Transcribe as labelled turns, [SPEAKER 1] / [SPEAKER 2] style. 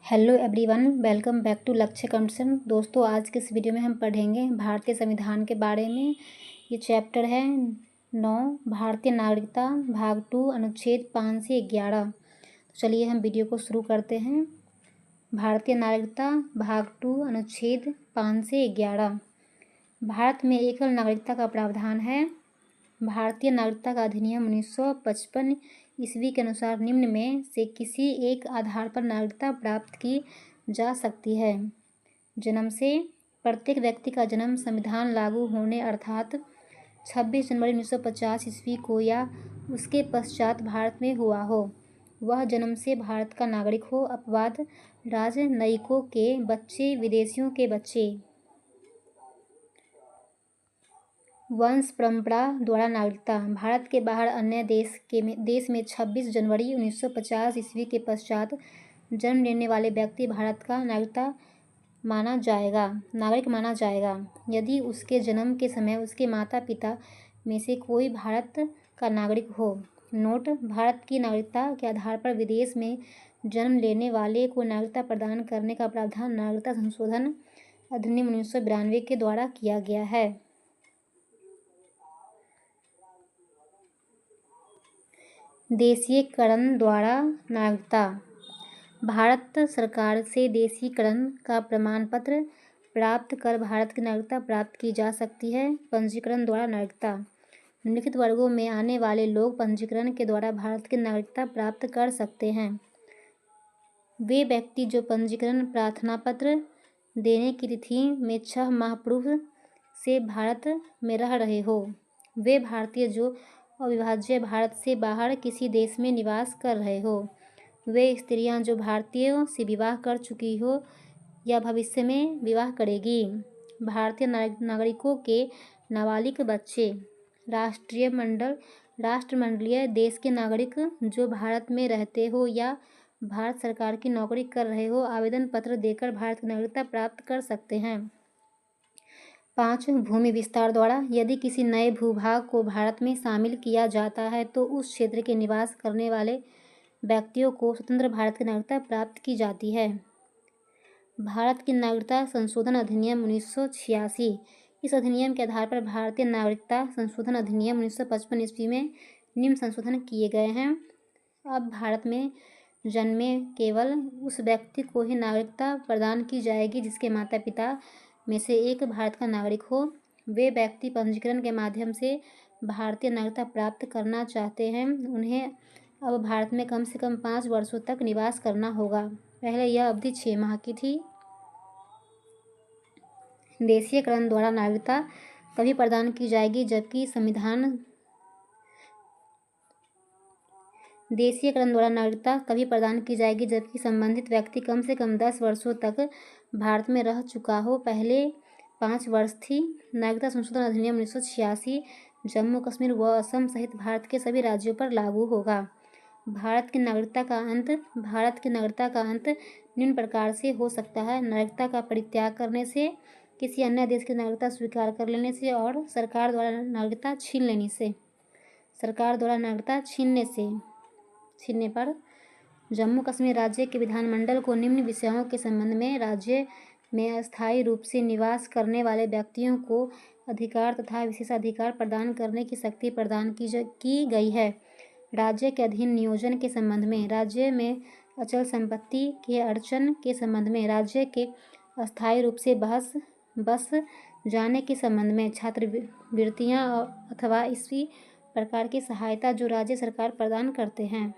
[SPEAKER 1] Hello everyone, welcome back to Lakshya computer. दोस्तों, आज के इस वीडियो में हम पढ़ेंगे भारतीय संविधान के बारे में। ये चैप्टर है 9 भारतीय नागरिकता भाग 2 अनुच्छेद 5 से 11। तो चलिए हम वीडियो को शुरू करते हैं। भारतीय नागरिकता भाग 2 अनुच्छेद 5 से 11। भारत में एकल नागरिकता का प्रावधान है। भारतीय नागरिकता का अधिनियम 1955 ईस्वी के अनुसार निम्न में से किसी एक आधार पर नागरिकता प्राप्त की जा सकती है। जन्म से प्रत्येक व्यक्ति का जन्म संविधान लागू होने अर्थात 26 जनवरी 1950 ईस्वी को या उसके पश्चात भारत में हुआ हो, वह जन्म से भारत का नागरिक हो। अपवाद राजनयिकों के बच्चे, विदेशियों के बच्चे, वंश परंपरा द्वारा नागरिकता। भारत के बाहर अन्य देश में 26 जनवरी 1950 ईस्वी के पश्चात जन्म लेने वाले व्यक्ति भारत का नागरिक माना जाएगा यदि उसके जन्म के समय उसके माता पिता में से कोई भारत का नागरिक हो। नोट: भारत की नागरिकता के आधार पर विदेश में जन्म लेने वाले को नागरिकता प्रदान करने का प्रावधान नागरिकता संशोधन अधिनियम 1992 के द्वारा किया गया है। देशीयकरण द्वारा नागरिकता। भारत सरकार से देशीयकरण का प्रमाण पत्र प्राप्त कर भारत की नागरिकता प्राप्त की जा सकती है। पंजीकरण द्वारा नागरिकता। निम्नलिखित वर्गों में आने वाले लोग पंजीकरण के द्वारा भारत की नागरिकता प्राप्त कर सकते हैं। वे व्यक्ति जो पंजीकरण प्रार्थना पत्र देने की तिथि में 6 माह पूर्व से भारत में रह रहे हो। वे भारतीय जो अविभाज्य भारत से बाहर किसी देश में निवास कर रहे हो। वे स्त्रियां जो भारतीयों से विवाह कर चुकी हो या भविष्य में विवाह करेगी। भारतीय नागरिकों के नाबालिग बच्चे। राष्ट्रमंडलीय देश के नागरिक जो भारत में रहते हो या भारत सरकार की नौकरी कर रहे हो, आवेदन पत्र देकर भारत की नागरिकता प्राप्त कर सकते हैं। 5 भूमि विस्तार द्वारा। यदि किसी नए भूभाग को भारत में शामिल किया जाता है तो उस क्षेत्र के निवास करने वाले व्यक्तियों को स्वतंत्र भारत की नागरिकता प्राप्त की जाती है। भारत की नागरिकता संशोधन अधिनियम 1986। इस अधिनियम के आधार पर भारतीय नागरिकता संशोधन अधिनियम 1955 ईस्वी में निम्न संशोधन किए गए हैं। अब भारत में जन्मे केवल उस व्यक्ति को ही नागरिकता प्रदान की जाएगी जिसके माता पिता में से एक भारत का नागरिक हो। वे व्यक्ति पंजीकरण के माध्यम से भारतीय नागरिकता प्राप्त करना चाहते हैं, उन्हें अब भारत में कम से कम 5 वर्षों तक निवास करना होगा। पहले यह अवधि 6 माह की थी। देशीयकरण द्वारा नागरिकता तभी प्रदान की जाएगी जबकि संबंधित व्यक्ति कम से कम 10 वर्षों तक भारत में रह चुका हो। पहले 5 वर्ष थी। नागरिकता संशोधन अधिनियम 1986 जम्मू कश्मीर व असम सहित भारत के सभी राज्यों पर लागू होगा। भारत की नागरिकता का अंत निम्न प्रकार से हो सकता है: नागरिकता का परित्याग करने से, किसी अन्य देश की नागरिकता स्वीकार कर लेने से और सरकार द्वारा नागरिकता छीनने पर। जम्मू कश्मीर राज्य के विधानमंडल को निम्न विषयों के संबंध में राज्य में अस्थायी रूप से निवास करने वाले व्यक्तियों को अधिकार तथा विशेषाधिकार प्रदान करने की शक्ति प्रदान की गई है। राज्य के अधीन नियोजन के संबंध में, राज्य में अचल संपत्ति के अड़चन के संबंध में, राज्य के अस्थायी रूप से बस जाने के संबंध में, छात्रवृत्तियां अथवा इसी प्रकार की सहायता जो राज्य सरकार प्रदान करते हैं।